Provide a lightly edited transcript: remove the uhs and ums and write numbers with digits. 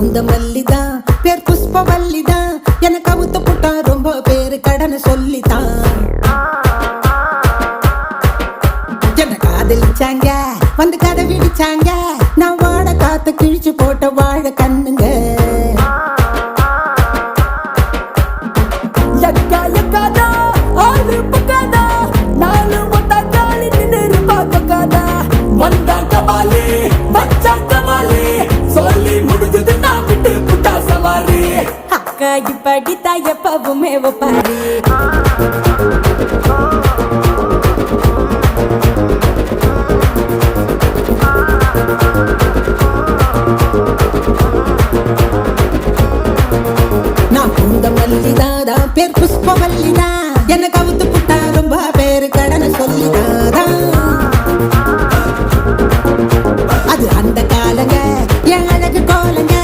பூந்தமல்லிதான் பேர் புஷ்பவல்லிதான் எனக்கு அவுத்த புட்டா ரொம்ப பேரு கடன் சொல்லித்தான் என்ன காதலிச்சாங்க வந்து கதை விடிச்சாங்க நான் வாட காத்து கிழிச்சு போட்ட வாழ கண்ணுங்க படித்தா எப்பவுமே ஒப்பாரி நான் பூந்தமல்லிதான் பேர் புஷ்பவல்லிதான்